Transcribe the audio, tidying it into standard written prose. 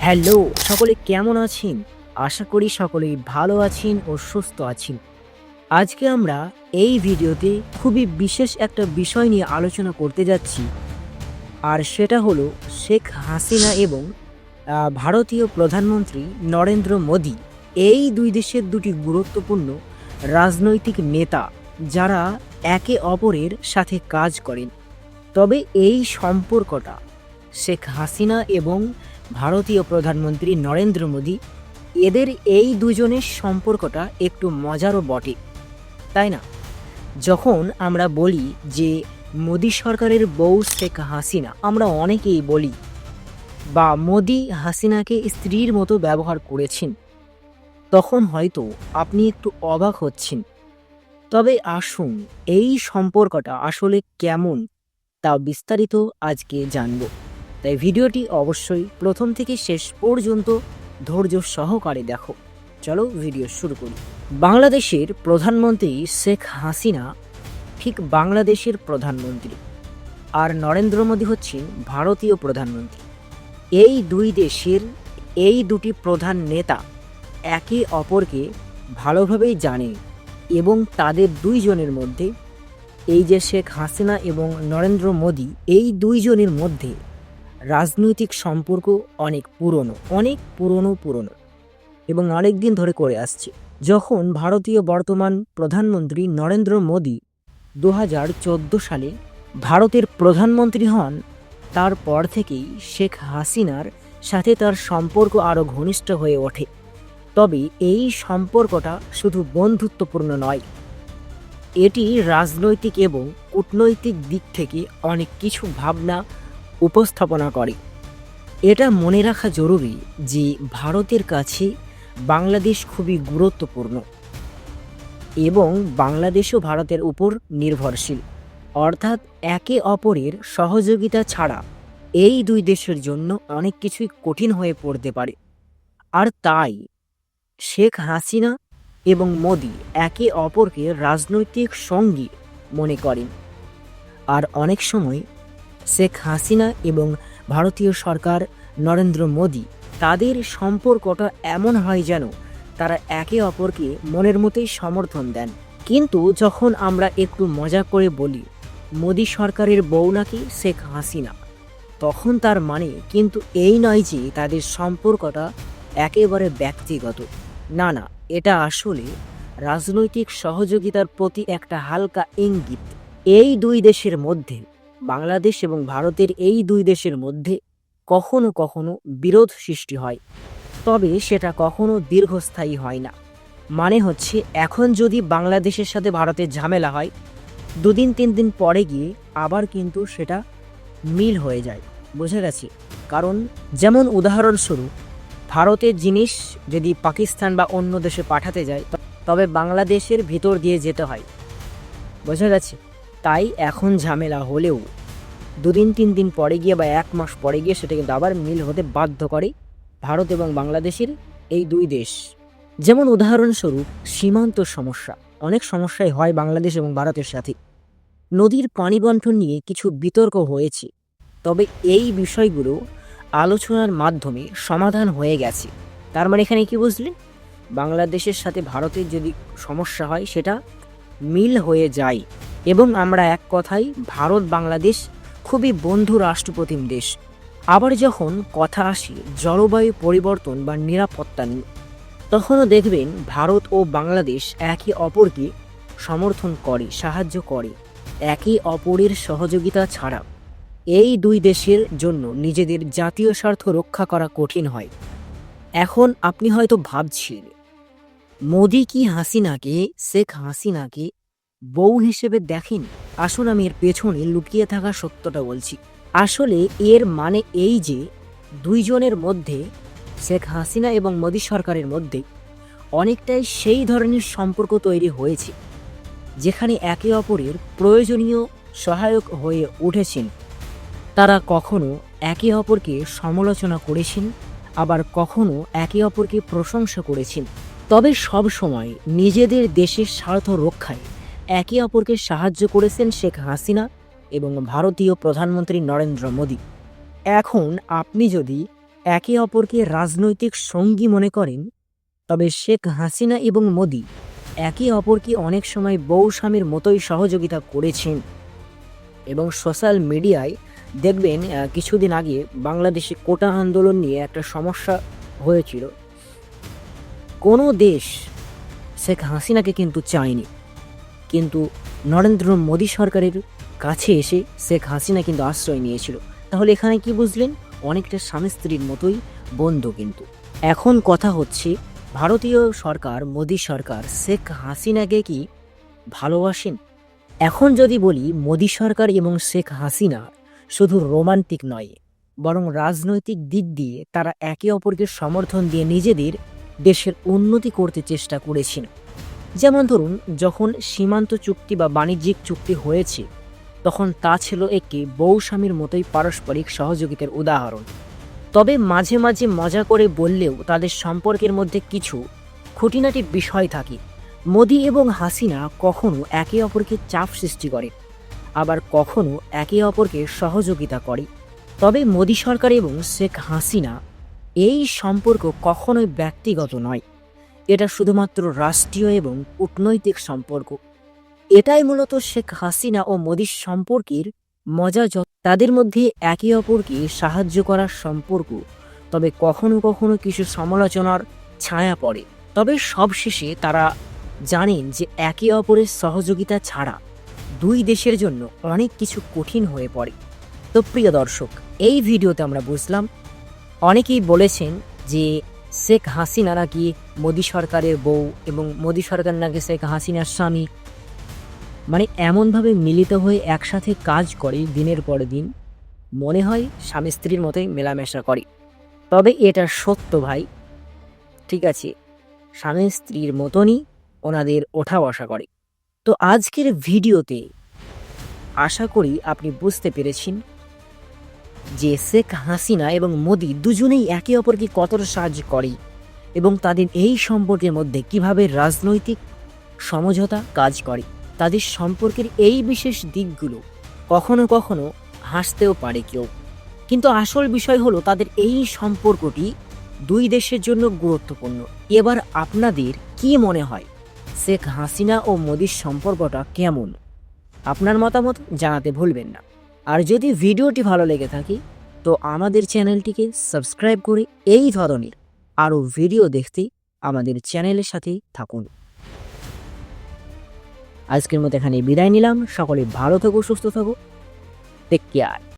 Hello, সকলে কেমন আছেন? আশা করি সকলেই ভালো আছেন ও সুস্থ আছেন। আজকে আমরা এই ভিডিওতে খুবই বিশেষ একটা বিষয় নিয়ে আলোচনা করতে যাচ্ছি। আর সেটা হলো শেখ হাসিনা এবং ভারতীয় প্রধানমন্ত্রী নরেন্দ্র মোদি। এই দুই দেশের দুটি গুরুত্বপূর্ণ রাজনৈতিক নেতা, যারা একে অপরের সাথে কাজ করেন। তবে এই সম্পর্কটা শেখ হাসিনা এবং ভারতীয় প্রধানমন্ত্রী নরেন্দ্র মোদি, এদের এই দুজনের সম্পর্কটা একটু মজারও বটে, তাই না? যখন আমরা বলি যে মোদি সরকারের বউ শেখ হাসিনা, আমরা অনেকেই বলি বা মোদি হাসিনাকে স্ত্রীর মতো ব্যবহার করেছেন, তখন হয়তো আপনি একটু অবাক হচ্ছেন। তবে আসুন এই সম্পর্কটা আসলে কেমন তা বিস্তারিত আজকে জানব। তাই ভিডিওটি অবশ্যই প্রথম থেকে শেষ পর্যন্ত ধৈর্য সহকারে দেখো। চলো ভিডিও শুরু করি। বাংলাদেশের প্রধানমন্ত্রী শেখ হাসিনা ঠিক বাংলাদেশের প্রধানমন্ত্রী, আর নরেন্দ্র মোদী হচ্ছেন ভারতীয় প্রধানমন্ত্রী। এই দুই দেশের এই দুটি প্রধান নেতা একে অপরকে ভালোভাবেই জানে এবং তাদের দুইজনের মধ্যে, এই যে শেখ হাসিনা এবং নরেন্দ্র মোদী, এই দুইজনের মধ্যে রাজনৈতিক সম্পর্ক অনেক পুরনো এবং অনেক দিন ধরে করে আসছে। যখন ভারতীয় বর্তমান প্রধানমন্ত্রী নরেন্দ্র মোদী 2014 সালে ভারতের প্রধানমন্ত্রী হন, তারপর থেকেই শেখ হাসিনার সাথে তার সম্পর্ক আরও ঘনিষ্ঠ হয়ে ওঠে। তবে এই সম্পর্কটা শুধু বন্ধুত্বপূর্ণ নয়, এটি রাজনৈতিক এবং কূটনৈতিক দিক থেকে অনেক কিছু ভাবনা উপস্থাপনা করে। এটা মনে রাখা জরুরি যে ভারতের কাছে বাংলাদেশ খুবই গুরুত্বপূর্ণ এবং বাংলাদেশও ভারতের উপর নির্ভরশীল। অর্থাৎ একে অপরের সহযোগিতা ছাড়া এই দুই দেশের জন্য অনেক কিছুই কঠিন হয়ে পড়তে পারে। আর তাই শেখ হাসিনা এবং মোদি একে অপরকে রাজনৈতিক সঙ্গী মনে করেন। আর অনেক সময় শেখ হাসিনা এবং ভারতীয় সরকার নরেন্দ্র মোদি, তাদের সম্পর্কটা এমন হয় যেন তারা একে অপরকে মনের মতোই সমর্থন দেন। কিন্তু যখন আমরা একটু মজা করে বলি মোদি সরকারের বউ নাকি শেখ হাসিনা, তখন তার মানে কিন্তু এই নয় যে তাদের সম্পর্কটা একেবারে ব্যক্তিগত। না, এটা আসলে রাজনৈতিক সহযোগিতার প্রতি একটা হালকা ইঙ্গিত। এই দুই দেশের মধ্যে, বাংলাদেশ এবং ভারতের এই দুই দেশের মধ্যে কখনো কখনো বিরোধ সৃষ্টি হয়, তবে সেটা কখনো দীর্ঘস্থায়ী হয় না। মানে হচ্ছে, এখন যদি বাংলাদেশের সাথে ভারতের ঝামেলা হয়, 2-3 দিন পরে গিয়ে আবার কিন্তু সেটা মিল হয়ে যায়। বোঝা গেছে? কারণ যেমন উদাহরণস্বরূপ, ভারতের জিনিস যদি পাকিস্তান বা অন্য দেশে পাঠাতে যায়, তবে বাংলাদেশের ভিতর দিয়ে যেতে হয়। বোঝা গেছে? তাই এখন ঝামেলা হলেও 2-3 দিন পরে গিয়ে বা 1 মাস পরে গিয়ে সেটা কিন্তু আবার মিল হতে বাধ্য করে ভারত এবং বাংলাদেশের এই দুই দেশ। যেমন উদাহরণস্বরূপ সীমান্ত সমস্যা, অনেক সমস্যাই হয় বাংলাদেশ এবং ভারতের সাথে। নদীর পানি বণ্টন নিয়ে কিছু বিতর্ক হয়েছে, তবে এই বিষয়গুলো আলোচনার মাধ্যমে সমাধান হয়ে গেছে। তার মানে এখানে কি বুঝলেন? বাংলাদেশের সাথে ভারতের যদি সমস্যা হয়, সেটা মিল হয়ে যায় এবং আমরা এক কথায় ভারত বাংলাদেশ খুবই বন্ধু রাষ্ট্রপ্রতিম দেশ। আবার যখন কথা আসে জলবায়ু পরিবর্তন বা নিরাপত্তা নিয়ে, তখনও দেখবেন ভারত ও বাংলাদেশ একে অপরকে সমর্থন করে, সাহায্য করে। একে অপরের সহযোগিতা ছাড়া এই দুই দেশের জন্য নিজেদের জাতীয় স্বার্থ রক্ষা করা কঠিন হয়। এখন আপনি হয়তো ভাবছেন, মোদি কি শেখ হাসিনাকে বউ হিসেবে দেখেন? আসুন আমি এর পেছনে লুকিয়ে থাকা সত্যটা বলছি। আসলে এর মানে এই যে দুইজনের মধ্যে, শেখ হাসিনা এবং মোদি সরকারের মধ্যে অনেকটাই সেই ধরনের সম্পর্ক তৈরি হয়েছে, যেখানে একে অপরের প্রয়োজনীয় সহায়ক হয়ে উঠেছেন। তারা কখনো একে অপরকে সমালোচনা করেছেন, আবার কখনো একে অপরকে প্রশংসা করেছেন। তবে সব সময় নিজেদের দেশের স্বার্থ রক্ষায় একে অপরকে সাহায্য করেছেন শেখ হাসিনা এবং ভারতীয় প্রধানমন্ত্রী নরেন্দ্র মোদি। এখন আপনি যদি একে অপরকে রাজনৈতিক সঙ্গী মনে করেন, তবে শেখ হাসিনা এবং মোদি একে অপরকে অনেক সময় বউ স্বামীর মতোই সহযোগিতা করেছেন। এবং সোশ্যাল মিডিয়ায় দেখবেন কিছুদিন আগে বাংলাদেশে কোটা আন্দোলন নিয়ে একটা সমস্যা হয়েছিল। কোনো দেশ শেখ হাসিনাকে কিন্তু চায়নি, কিন্তু নরেন্দ্র মোদী সরকারের কাছে এসে শেখ হাসিনা কিন্তু আশ্রয় নিয়েছিল। তাহলে এখানে কি বুঝলেন? অনেকটা স্বামী স্ত্রীর মতোই বন্ধু। কিন্তু এখন কথা হচ্ছে, ভারতীয় সরকার মোদী সরকার শেখ হাসিনাকে কি ভালোবাসেন? এখন যদি বলি, মোদী সরকার এবং শেখ হাসিনা শুধু রোমান্টিক নয়, বরং রাজনৈতিক দিক দিয়ে তারা একে অপরকে সমর্থন দিয়ে নিজেদের দেশের উন্নতি করতে চেষ্টা করেছেন। যেমন ধরুন, যখন সীমান্ত চুক্তি বা বাণিজ্যিক চুক্তি হয়েছে, তখন তা ছিল একটি বউ স্বামীর মতোই পারস্পরিক সহযোগিতার উদাহরণ। তবে মাঝে মাঝে মজা করে বললেও তাদের সম্পর্কের মধ্যে কিছু খুঁটিনাটি বিষয় থাকে। মোদি এবং হাসিনা কখনো একে অপরকে চাপ সৃষ্টি করে, আবার কখনো একে অপরকে সহযোগিতা করে। তবে মোদি সরকার এবং শেখ হাসিনা এই সম্পর্ক কখনোই ব্যক্তিগত নয়, এটা শুধুমাত্র রাষ্ট্রীয় এবং কূটনৈতিক সম্পর্ক। এটাই মূলত শেখ হাসিনা ও মোদির সম্পর্কের মজা। তাদের মধ্যে একে অপরকে সাহায্য করার সম্পর্ক, তবে কখনো কখনো কিছু সমালোচনার ছায়া পড়ে। তবে সবশেষে তারা জানেন যে একে অপরের সহযোগিতা ছাড়া দুই দেশের জন্য অনেক কিছু কঠিন হয়ে পড়ে। তো প্রিয় দর্শক, এই ভিডিওতে আমরা বুঝলাম, অনেকেই বলেছেন যে শেখ হাসিনা নাকি মোদী সরকারের বউ এবং মোদী সরকার নাকি শেখ হাসিনার স্বামী। মানে এমনভাবে মিলিত হয়ে একসাথে কাজ করে দিনের পর দিন, মনে হয় স্বামী স্ত্রীর মতোই মেলামেশা করে। তবে এটা সত্য ভাই, ঠিক আছে, স্বামী স্ত্রীর মতনই ওনাদের ওঠা বসা করে। তো আজকের ভিডিওতে আশা করি আপনি বুঝতে পেরেছেন যে শেখ হাসিনা এবং মোদি দুজনেই একে অপরকে কতটা সাহায্য করে এবং তাদের এই সম্পর্কের মধ্যে কিভাবে রাজনৈতিক সমঝোতা কাজ করে। তাদের সম্পর্কের এই বিশেষ দিকগুলো কখনো কখনো হাসতেও পারে কেউ, কিন্তু আসল বিষয় হলো তাদের এই সম্পর্কটি দুই দেশের জন্য গুরুত্বপূর্ণ। এবার আপনাদের কি মনে হয়, শেখ হাসিনা ও মোদির সম্পর্কটা কেমন? আপনার মতামত জানাতে ভুলবেন না। আর যদি ভিডিওটি ভালো লেগে থাকে, তো আমাদের চ্যানেলটিকে সাবস্ক্রাইব করে এই ধরনের আরও ভিডিও দেখতে আমাদের চ্যানেলের সাথেই থাকুন। আজকের মতো এখানে বিদায় নিলাম। সকলে ভালো থাকো, সুস্থ থাকো, টেক কেয়ার।